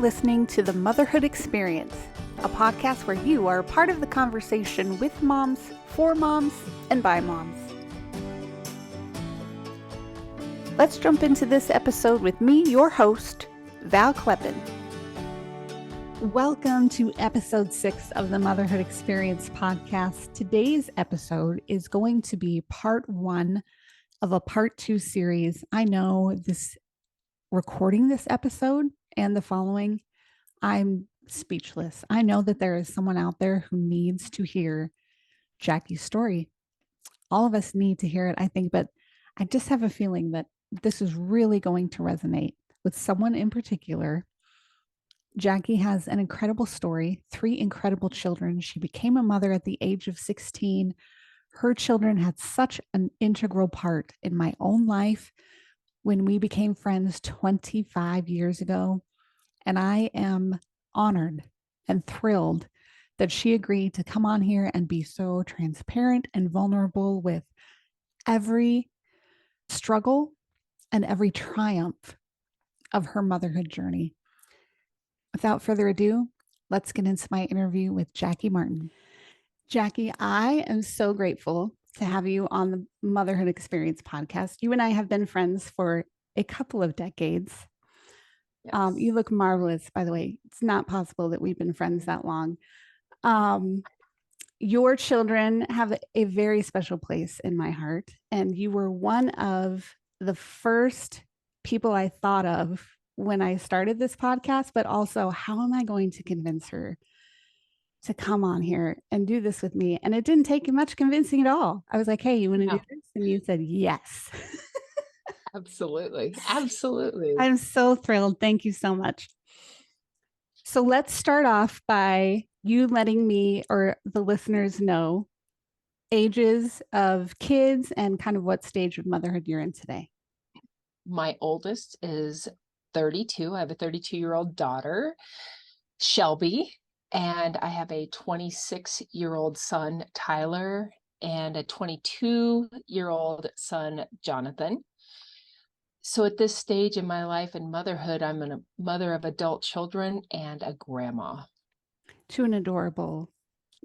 listening to the Motherhood Experience, a podcast where you are part of the conversation with moms, for moms, and by moms. Let's jump into this episode with me, your host, Val Kleppen. Welcome to episode 6 of the Motherhood Experience podcast. Today's episode is going to be part 1 of a part 2 series. I know recording this episode and the following, I'm speechless. I know that there is someone out there who needs to hear Jacque's story. All of us need to hear it, I think, but I just have a feeling that this is really going to resonate with someone in particular. Jacque has an incredible story, 3 incredible children. She became a mother at the age of 16. Her children had such an integral part in my own life when we became friends 25 years ago. And I am honored and thrilled that she agreed to come on here and be so transparent and vulnerable with every struggle and every triumph of her motherhood journey. Without further ado, let's get into my interview with Jacque Martin. Jacque, I am so grateful to have you on the Motherhood Experience podcast. You and I have been friends for a couple of decades. Yes. You look marvelous, by the way. It's not possible that we've been friends that long. Your children have a very special place in my heart, and you were one of the first people I thought of when I started this podcast, but also, how am I going to convince her to come on here and do this with me? And it didn't take much convincing at all. I was like, hey, you want to do this? And you said, yes. Absolutely. Absolutely. I'm so thrilled. Thank you so much. So let's start off by you letting me or the listeners know ages of kids and kind of what stage of motherhood you're in today. My oldest is 32. I have a 32-year-old daughter, Shelby, and I have a 26-year-old son, Tyler, and a 22-year-old son, Jonathan. So at this stage in my life and motherhood, I'm a mother of adult children and a grandma. To an adorable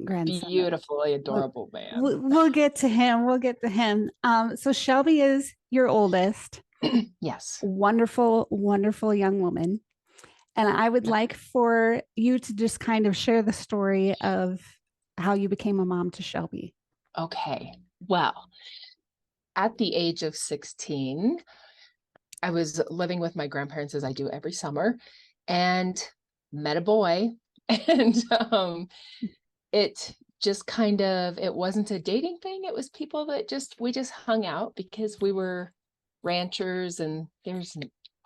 grandson. Beautifully adorable man. We'll get to him. So Shelby is your oldest. Yes. Wonderful, wonderful young woman. And I would like for you to just kind of share the story of how you became a mom to Shelby. Okay. Well, at the age of 16, I was living with my grandparents, as I do every summer, and met a boy. And it just kind of, it wasn't a dating thing. It was people that we just hung out because we were ranchers and there's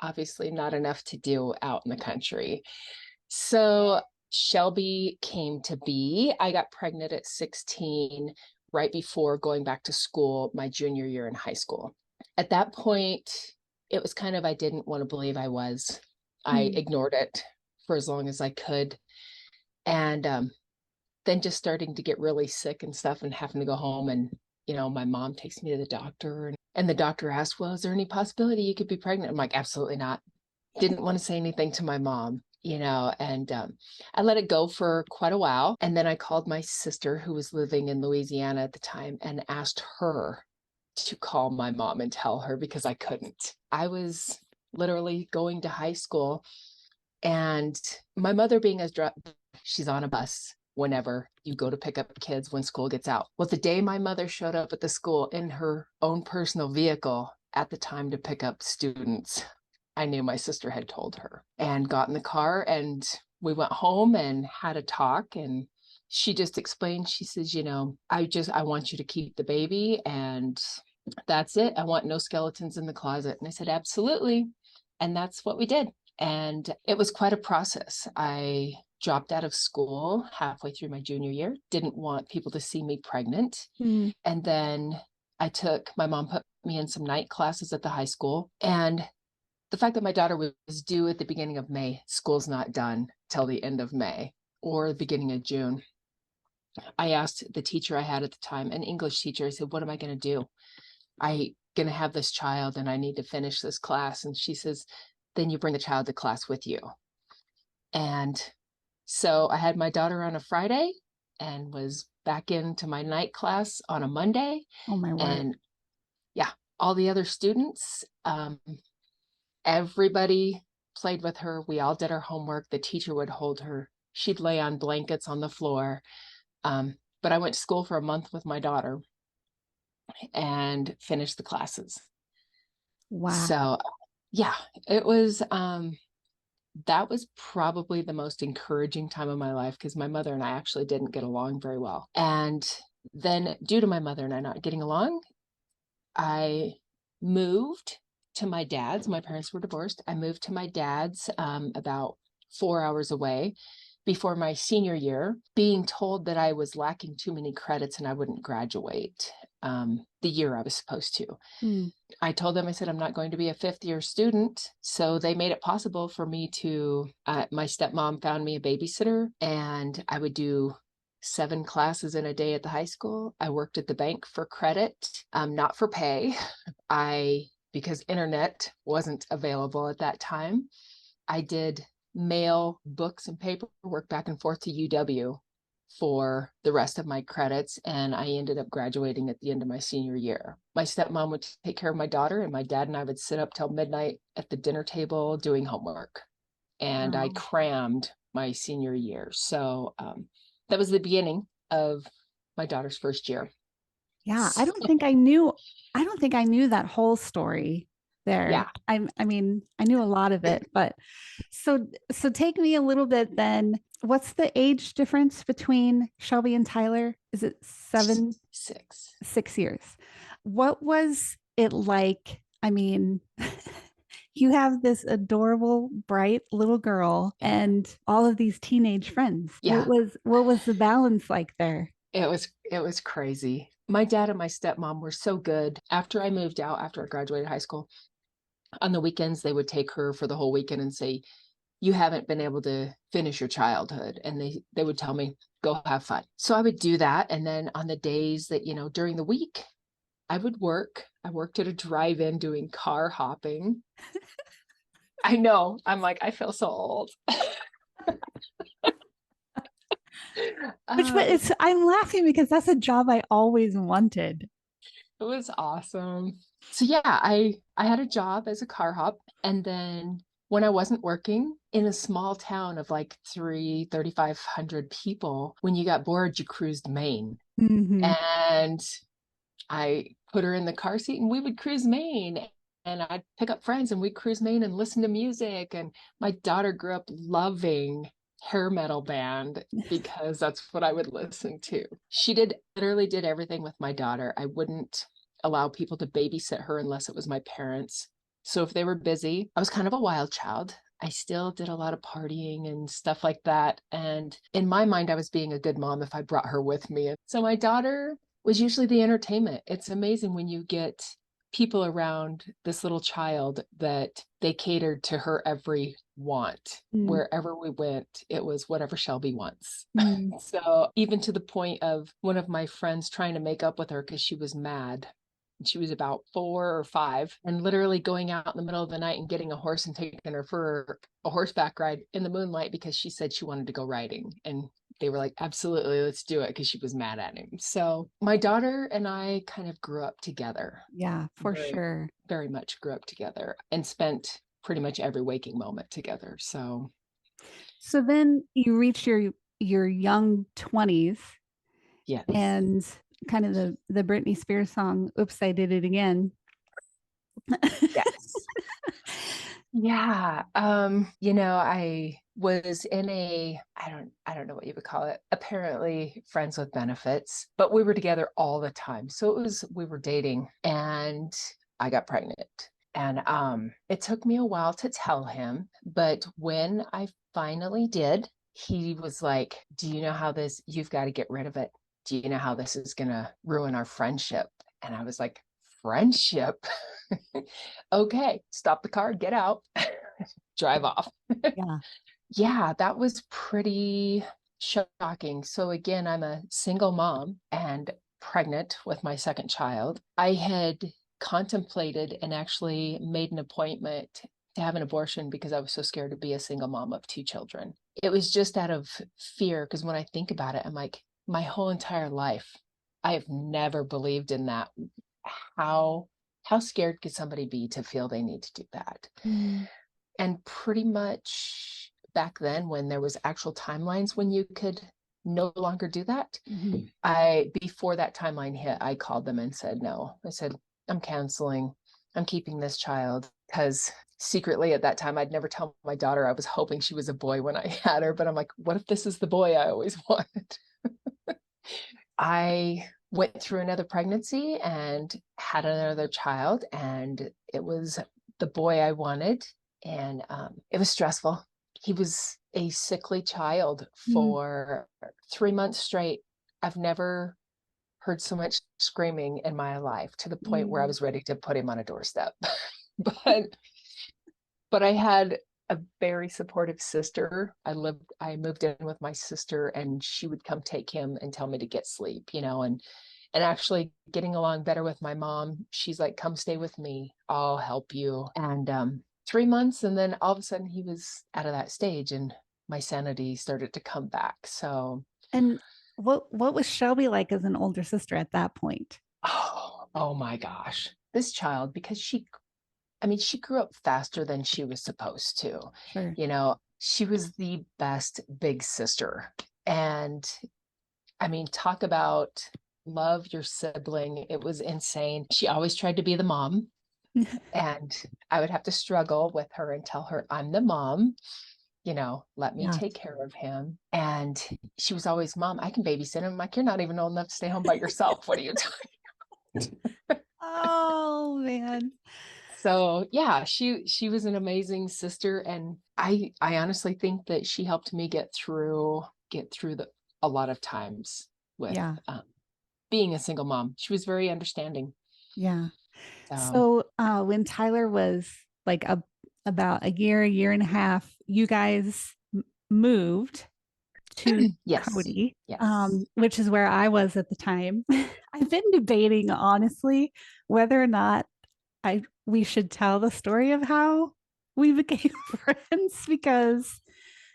obviously not enough to do out in the country. So Shelby came to be. I got pregnant at 16, right before going back to school, my junior year in high school. At that point, it was kind of, I didn't want to believe I was. I ignored it for as long as I could. And then just starting to get really sick and stuff and having to go home. And, my mom takes me to the doctor and the doctor asked, well, is there any possibility you could be pregnant? I'm like, absolutely not. Didn't want to say anything to my mom, and I let it go for quite a while. And then I called my sister, who was living in Louisiana at the time, and asked her to call my mom and tell her, because I couldn't. I was literally going to high school, and my mother being she's on a bus whenever you go to pick up kids when school gets out. Well, the day my mother showed up at the school in her own personal vehicle at the time to pick up students, I knew my sister had told her, and got in the car and we went home and had a talk. And she just explained, she says, I want you to keep the baby and that's it. I want no skeletons in the closet. And I said, absolutely. And that's what we did. And it was quite a process. I dropped out of school halfway through my junior year, didn't want people to see me pregnant. And then my mom put me in some night classes at the high school. And the fact that my daughter was due at the beginning of May, school's not done till the end of May or the beginning of June. I asked the teacher I had at the time, an English teacher, I said, what am I going to do? I'm going to have this child and I need to finish this class. And she says, then you bring the child to class with you. And so I had my daughter on a Friday and was back into my night class on a Monday. Oh my word. And yeah, all the other students, everybody played with her. We all did our homework. The teacher would hold her. She'd lay on blankets on the floor. But I went to school for a month with my daughter and finished the classes. Wow. So yeah, it was that was probably the most encouraging time of my life because my mother and I actually didn't get along very well. And then due to my mother and I not getting along, I moved to my dad's. My parents were divorced. I moved to my dad's about 4 hours away before my senior year, being told that I was lacking too many credits and I wouldn't graduate the year I was supposed to. Mm. I told them, I said, I'm not going to be a fifth year student. So they made it possible for me to, my stepmom found me a babysitter and I would do 7 classes in a day at the high school. I worked at the bank for credit, not for pay. Because internet wasn't available at that time, I did mail books and paperwork back and forth to UW for the rest of my credits. And I ended up graduating at the end of my senior year. My stepmom would take care of my daughter, and my dad and I would sit up till midnight at the dinner table doing homework. And I Wow. crammed my senior year. So that was the beginning of my daughter's first year. Yeah, So, I don't think I knew that whole story there. yeah. I mean, I knew a lot of it, but so take me a little bit then. What's the age difference between Shelby and Tyler? Is it 7, 6. 6 years? What was it like? I mean, you have this adorable, bright little girl Yeah. and all of these teenage friends. Yeah. What was the balance like there? It was crazy. My dad and my stepmom were so good. After I moved out, after I graduated high school, on the weekends they would take her for the whole weekend and say, you haven't been able to finish your childhood. And they would tell me, go have fun. So I would do that. And then on the days that, during the week, I would work. I worked at a drive-in doing car hopping. I know. I'm like, I feel so old. Which Um, it's I'm laughing because that's a job I always wanted. it was awesome. So yeah, I had a job as a car hop, and then when I wasn't working in a small town of like 3,500 people, when you got bored, you cruised Maine. Hmm. And I put her in the car seat and we would cruise Maine. And I'd pick up friends and we'd cruise Maine and listen to music. And my daughter grew up loving hair metal band because that's what I would listen to. She literally did everything with my daughter. I wouldn't allow people to babysit her unless it was my parents. So if they were busy, I was kind of a wild child. I still did a lot of partying and stuff like that. And in my mind, I was being a good mom if I brought her with me. And so my daughter was usually the entertainment. It's amazing when you get people around this little child that they catered to her every want. Mm. Wherever we went, it was whatever Shelby wants. Mm. So even to the point of one of my friends trying to make up with her because she was mad. She was about 4 or 5, and literally going out in the middle of the night and getting a horse and taking her for a horseback ride in the moonlight because she said she wanted to go riding. And they were like, absolutely, let's do it, because she was mad at him. So my daughter and I kind of grew up together. Yeah, for Very, sure. very much grew up together and spent pretty much every waking moment together. So So then you reach your young 20s yes. and kind of the Britney Spears song "Oops, I Did It Again." Yes. Yeah. I was in I don't know what you would call it, apparently friends with benefits, but we were together all the time. So we were dating and I got pregnant. And it took me a while to tell him, but when I finally did, he was like, do you know how you've got to get rid of it. Do you know how this is gonna ruin our friendship? And I was like, friendship? Okay, stop the car, get out, drive off. Yeah. Yeah, that was pretty shocking. So again, I'm a single mom and pregnant with my second child. I had contemplated and actually made an appointment to to have an abortion because I was so scared to be a single mom of 2 children. It was just out of fear, because when I think about it, I'm like, my whole entire life, I have never believed in that. How scared could somebody be to feel they need to do that? Mm. And pretty much back then, when there was actual timelines when you could no longer do that, before that timeline hit, I called them and said, no. I said, I'm canceling. I'm keeping this child, because secretly at that time, I'd never tell my daughter I was hoping she was a boy when I had her. But I'm like, what if this is the boy I always wanted? I went through another pregnancy and had another child, and it was the boy I wanted. And it was stressful. He was a sickly child for 3 months straight. I've never heard so much screaming in my life, to the point where I was ready to put him on a doorstep. but I had a very supportive sister. I moved in with my sister, and she would come take him and tell me to get sleep, and actually getting along better with my mom. She's like, come stay with me. I'll help you. And 3 months, and then all of a sudden he was out of that stage, and my sanity started to come back. So. And what was Shelby like as an older sister at that point? Oh my gosh. This child, because she grew up faster than she was supposed to. Sure. She was the best big sister. And talk about love your sibling. It was insane. She always tried to be the mom. And I would have to struggle with her and tell her, I'm the mom, let me take care of him. And she was always, Mom, I can babysit him. I'm like, you're not even old enough to stay home by yourself. What are you talking about? Oh man. So yeah, she was an amazing sister. And I honestly think that she helped me get through a lot of times with being a single mom. She was very understanding. Yeah. So when Tyler was like about a year and a half, you guys moved to yes. Cody, Yes. which is where I was at the time. I've been debating, honestly, whether or not we should tell the story of how we became friends, because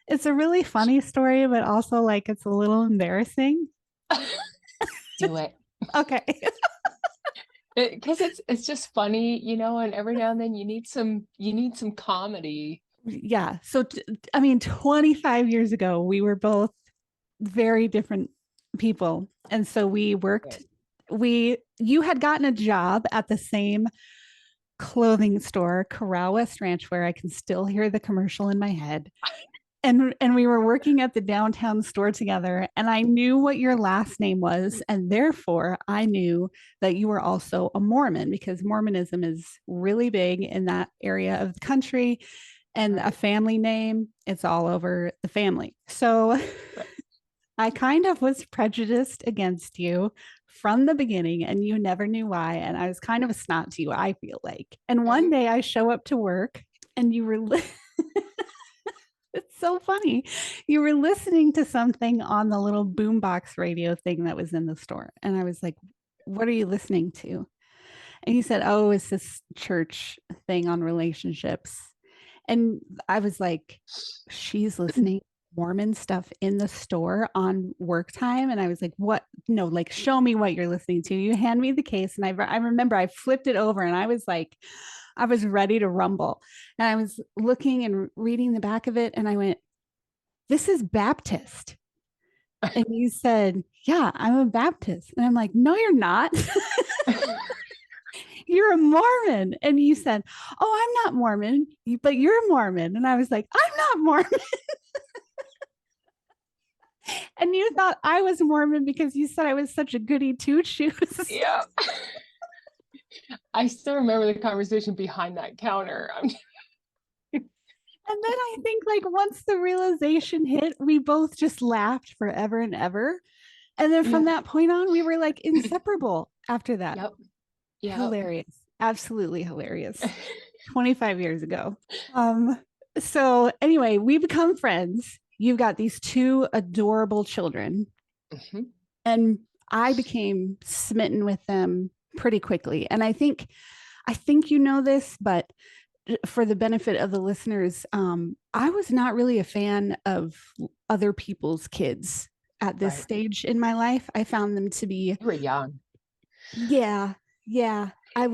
it's a really funny story, but also like it's a little embarrassing. Do it. Okay. Because it's just funny, and every now and then you need some comedy. Yeah. So 25 years ago, we were both very different people. And so we worked, you had gotten a job at the same clothing store, Corral West Ranch, where I can still hear the commercial in my head. And we were working at the downtown store together, and I knew what your last name was, and therefore I knew that you were also a Mormon, because Mormonism is really big in that area of the country, and a family name, it's all over the family. So I kind of was prejudiced against you from the beginning, and you never knew why. And I was kind of a snot to you, I feel like. And one day I show up to work, and you were it's so funny. You were listening to something on the little boombox radio thing that was in the store. And I was like, what are you listening to? And you said, oh, it's this church thing on relationships. And I was like, she's listening Mormon stuff in the store on work time. And I was like, what? No, like, show me what you're listening to. You hand me the case. And I remember I flipped it over, and I was like, I was ready to rumble. And I was looking and reading the back of it, and I went, this is Baptist. And you said, yeah, I'm a Baptist. And I'm like, no, you're not. You're a Mormon. And you said, oh, I'm not Mormon, but you're Mormon. And I was like, I'm not Mormon. And you thought I was Mormon because you said I was such a goody two shoes. Yeah. I still remember the conversation behind that counter. And then I think, like, once the realization hit, we both just laughed forever and ever. And then from that point on, we were like inseparable after that. Yep. Hilarious. Absolutely hilarious. 25 years ago. So anyway, we become friends. You've got these 2 adorable children. And I became smitten with them pretty quickly. And I think you know this, but for the benefit of the listeners, I was not really a fan of other people's kids at this Right. stage in my life. I found them to be, You were young. yeah, yeah. I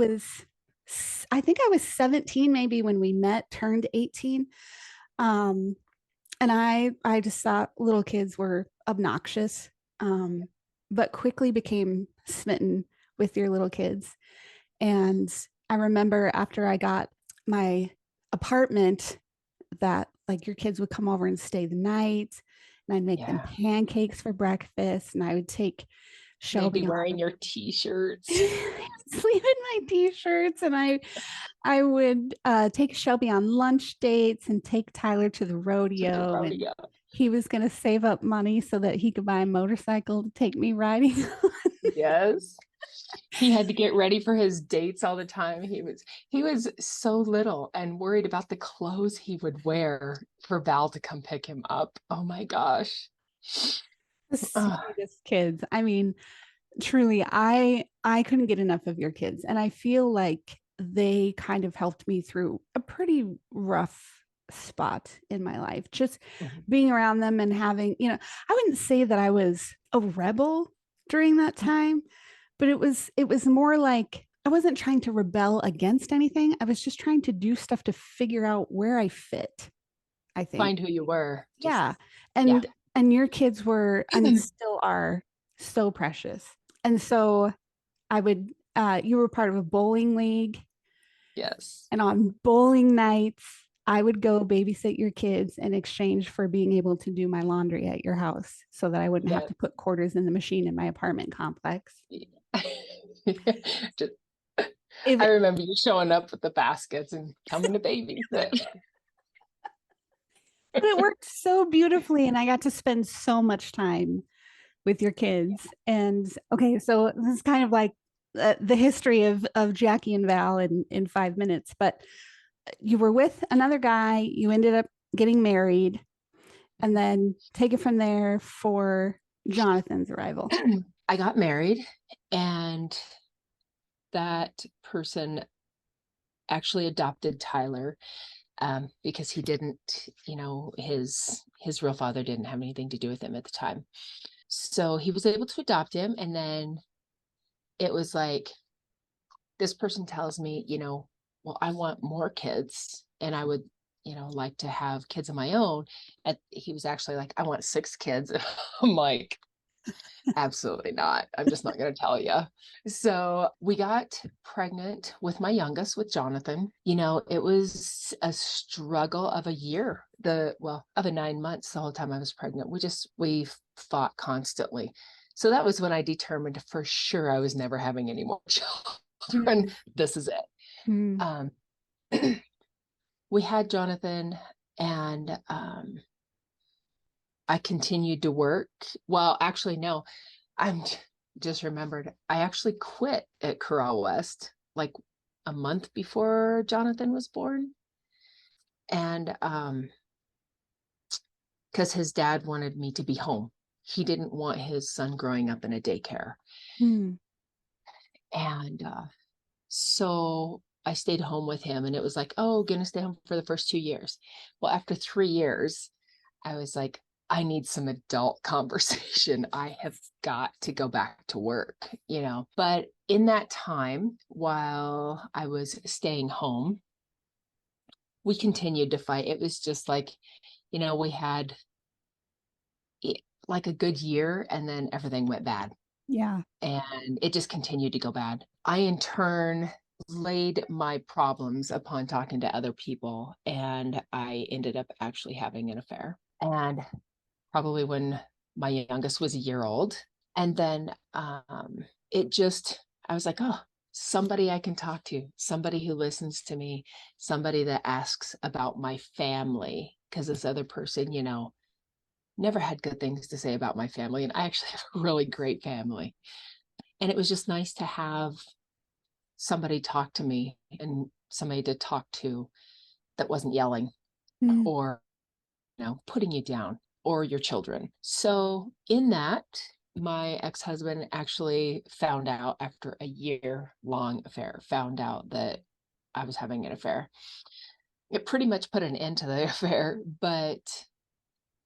think I was 17 maybe when we met, turned 18. Um, and I just thought little kids were obnoxious, um, but quickly became smitten with your little kids. And I remember after I got my apartment that like your kids would come over and stay the night, and I'd make them Yeah. pancakes for breakfast, and I would take They'd be Shelby wearing on your t-shirts. sleep in my t-shirts, and I would take Shelby on lunch dates and take Tyler to the To the rodeo, and rodeo. he was going to save up money so that he could buy a motorcycle to take me riding. Yes. He had to get ready for his dates all the time. He was so little and worried about the clothes he would wear for Val to come pick him up. Oh my gosh. The Ugh. sweetest kids. I mean, truly, I couldn't get enough of your kids, and I feel like they kind of helped me through a pretty rough spot in my life. Just Mhm. being around them and having, I wouldn't say that I was a rebel during that time, but it was more like I wasn't trying to rebel against anything. I was just trying to do stuff to figure out where I fit, I think. Find who you were. Just, Yeah. yeah. And your kids were, I mean, still are so precious. And so you were part of a bowling league, Yes. and on bowling nights, I would go babysit your kids in exchange for being able to do my laundry at your house so that I wouldn't have Yes. to put quarters in the machine in my apartment complex. Just, If I remember you showing up with the baskets and coming to babysit. But it worked so beautifully, and I got to spend so much time with your kids. And okay, so this is kind of like the history of Jacque and Val in 5 minutes. But you were with another guy, you ended up getting married, and then take it from there for Jonathan's arrival. I got married, and that person actually adopted Tyler, because he didn't, his real father didn't have anything to do with him at the time. So he was able to adopt him. And then it was like, this person tells me, well, I want more kids and I would, like to have kids of my own. And he was actually like, I want 6 kids. I'm like, absolutely not. I'm just not going to tell you. So we got pregnant with my youngest, with Jonathan. It was a struggle of a year, of a 9 months, the whole time I was pregnant. We fought constantly. So that was when I determined for sure I was never having any more children. This is it. Mm. Um, we had Jonathan, and I continued to work. Well, actually, no, I'm just remembered. I actually quit at Corral West like a month before Jonathan was born. And because his dad wanted me to be home. He didn't want his son growing up in a daycare. Mm. And so I stayed home with him, and it was like, oh, gonna stay home for the first 2 years. Well, after 3 years, I was like, I need some adult conversation. I have got to go back to work. But in that time, while I was staying home, we continued to fight. It was just like, we had like a good year, and then everything went bad. Yeah. And it just continued to go bad. I, in turn, laid my problems upon talking to other people, and I ended up actually having an affair. And probably when my youngest was a year old. And then I was like, oh, somebody I can talk to, somebody who listens to me, somebody that asks about my family. Because this other person, never had good things to say about my family. And I actually have a really great family. And it was just nice to have somebody talk to me, and somebody to talk to that wasn't yelling Mm. or, putting you down, or your children. So in that, my ex-husband actually found out after a year long affair, found out that I was having an affair. it pretty much put an end to the affair, but,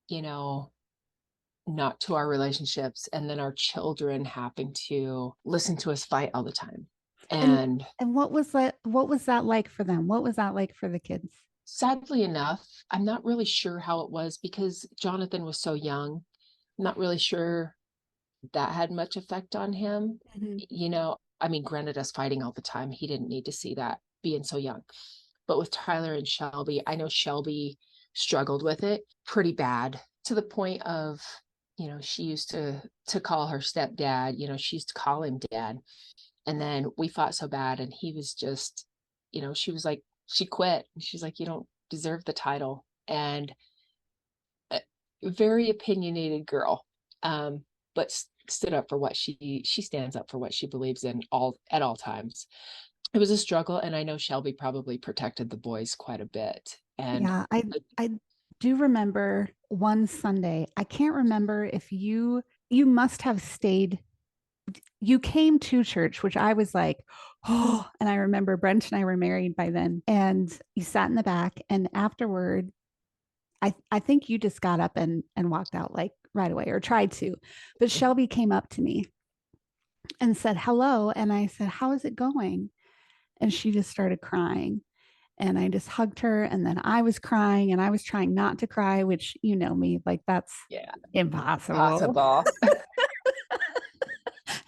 you know, not to our relationships. And then our children happened to listen to us fight all the time. And And what was that? What was that like for them? What was that like for the kids? sadly enough, I'm not really sure how it was because Jonathan was so young. I'm not really sure that had much effect on him. Mhm. You know, I mean, granted, us fighting all the time, he didn't need to see that being so young. But with Tyler and Shelby, I know Shelby struggled with it pretty bad to the point of, you know, she used to call her stepdad, you know, she used to call him dad. And then we fought so bad and he was just, you know, she was like, she quit. She's like, you don't deserve the title. And a very opinionated girl. But stood up for what she stands up for what she believes in all at all times. It was a struggle, and I know Shelby probably protected the boys quite a bit. And Yeah, I do remember one Sunday. I can't remember if you must have stayed. You came to church, which I was like, oh, and I remember Brent and I were married by then, and you sat in the back, and afterward, I think you just got up and walked out like right away or tried to, but Shelby came up to me and said hello, and I said, how is it going? And she just started crying. And I just hugged her. And then I was crying and I was trying not to cry, which you know me, like that's yeah, impossible. possible.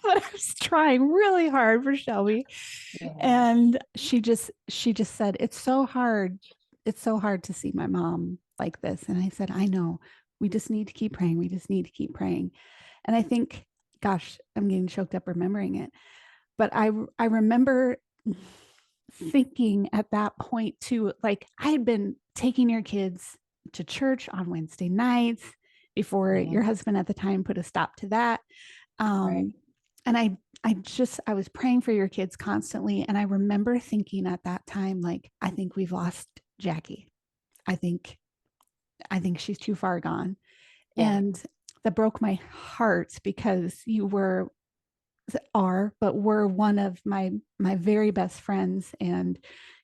But I was trying really hard for Shelby. Yeah, And she just said, it's so hard. It's so hard to see my mom like this. And I said, I know. We just need to keep praying. We just need to keep praying. And I think, gosh, I'm getting choked up remembering it. But I remember thinking at that point too, like I had been taking your kids to church on Wednesday nights before your husband at the time put a stop to that. right. Um, and I was praying for your kids constantly. And I remember thinking at that time, like, I think we've lost Jackie. I think, I think she's too far gone. Yeah, And that broke my heart because you were one of my very best friends, and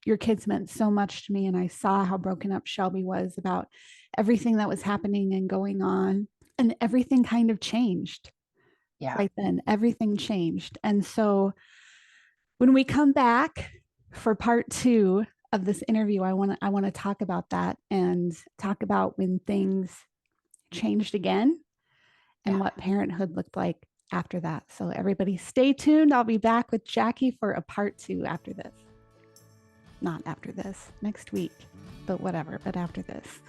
your kids meant so much to me. And I saw how broken up Shelby was about everything that was happening and going on, and everything kind of changed yeah, right then. Everything changed. And so when we come back for part 2 of this interview, I want to talk about that and talk about when things changed again and yeah. what parenthood looked like after that. So, everybody, stay tuned. I'll be back with Jackie for a part 2 after this. Not after this, next week, but whatever, but after this.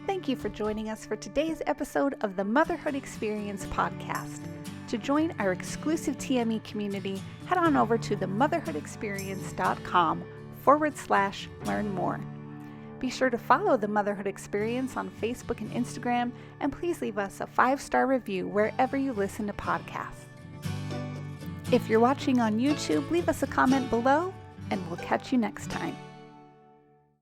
Thank you for joining us for today's episode of the Motherhood Experience podcast. To join our exclusive TME community, head on over to themotherhoodexperience.com/learn more. Be sure to follow the Motherhood Experience on Facebook and Instagram, and please leave us a 5-star review wherever you listen to podcasts. If you're watching on YouTube, leave us a comment below, and we'll catch you next time.